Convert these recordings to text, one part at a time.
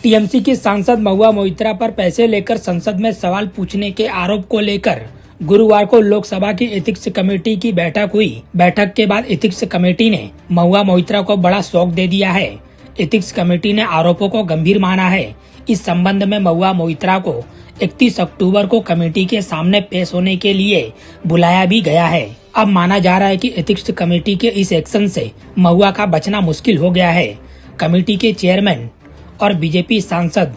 TMC की सांसद महुआ मोइत्रा पर पैसे लेकर संसद में सवाल पूछने के आरोप को लेकर गुरुवार को लोकसभा की एथिक्स कमेटी की बैठक हुई। बैठक के बाद एथिक्स कमेटी ने महुआ मोइत्रा को बड़ा शॉक दे दिया है। एथिक्स कमेटी ने आरोपों को गंभीर माना है। इस संबंध में महुआ मोइत्रा को 31 अक्टूबर को कमेटी के सामने पेश होने के लिए बुलाया भी गया है। अब माना जा रहा है कि एथिक्स कमेटी के इस एक्शन से महुआ का बचना मुश्किल हो गया है। कमेटी के चेयरमैन और बीजेपी सांसद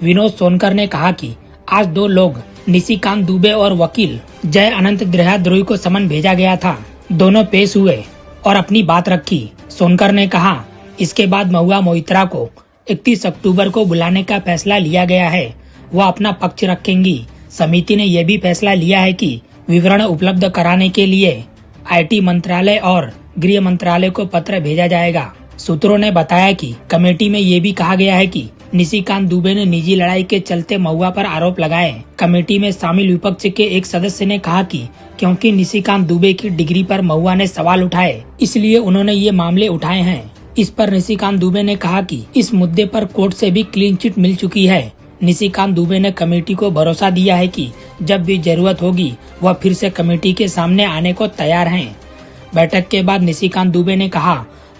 विनोद सोनकर ने कहा कि आज दो लोग निशिकांत दुबे और वकील जय अनंत देहद्रोही को समन भेजा गया था। दोनों पेश हुए और अपनी बात रखी। सोनकर ने कहा, इसके बाद महुआ मोइत्रा को 31 अक्टूबर को बुलाने का फैसला लिया गया है। वह अपना पक्ष रखेंगी। समिति ने यह भी फैसला लिया है कि विवरण उपलब्ध कराने के लिए आईटी मंत्रालय और गृह मंत्रालय को पत्र भेजा जाएगा। सूत्रों ने बताया कि कमेटी में ये भी कहा गया है कि निशिकांत दुबे ने निजी लड़ाई के चलते महुआ पर आरोप लगाए। कमेटी में शामिल विपक्ष के एक सदस्य ने कहा कि क्योंकि निशिकांत दुबे की डिग्री पर महुआ ने सवाल उठाए, इसलिए उन्होंने ये मामले उठाए हैं। इस पर निशिकांत दुबे ने कहा कि इस मुद्दे पर कोर्ट से भी क्लीन चिट मिल चुकी है। निशिकांत दुबे ने कमेटी को भरोसा दिया है कि जब भी जरूरत होगी वह फिर से कमेटी के सामने आने को तैयार हैं। बैठक के बाद निशिकांत दुबे ने कहा,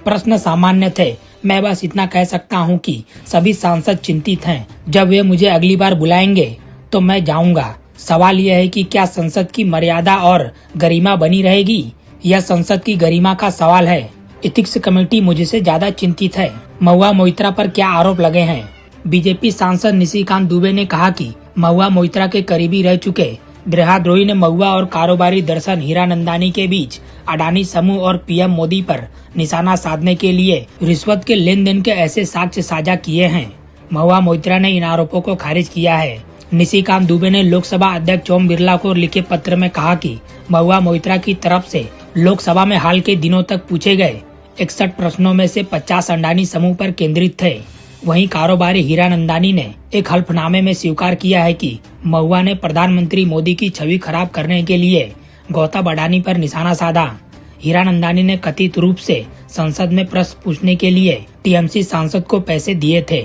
प्रश्न सामान्य थे। मैं बस इतना कह सकता हूं कि सभी सांसद चिंतित हैं। जब वे मुझे अगली बार बुलाएंगे तो मैं जाऊंगा। सवाल यह है कि क्या संसद की मर्यादा और गरिमा बनी रहेगी? यह संसद की गरिमा का सवाल है। एथिक्स कमेटी मुझसे ज्यादा चिंतित है। महुआ मोइत्रा पर क्या आरोप लगे हैं? बीजेपी सांसद निशिकांत दुबे ने कहा कि महुआ मोइत्रा के करीबी रह चुके देहद्रोही ने महुआ और कारोबारी दर्शन हीरानंदानी के बीच अडानी समूह और पीएम मोदी पर निशाना साधने के लिए रिश्वत के लेन देन के ऐसे साक्ष्य साझा किए हैं। महुआ मोइत्रा ने इन आरोपों को खारिज किया है। निशिकांत दुबे ने लोकसभा अध्यक्ष ओम बिरला को लिखे पत्र में कहा कि महुआ मोइत्रा की तरफ से लोकसभा में हाल के दिनों तक पूछे गए 61 प्रश्नों में से 50 अडानी समूह पर केंद्रित थे। वहीं कारोबारी हीरानंदानी ने एक हल्फनामे में स्वीकार किया है कि महुआ ने प्रधानमंत्री मोदी की छवि खराब करने के लिए गौतम अडानी पर निशाना साधा। हीरानंदानी ने कथित रूप से संसद में प्रश्न पूछने के लिए टीएमसी सांसद को पैसे दिए थे।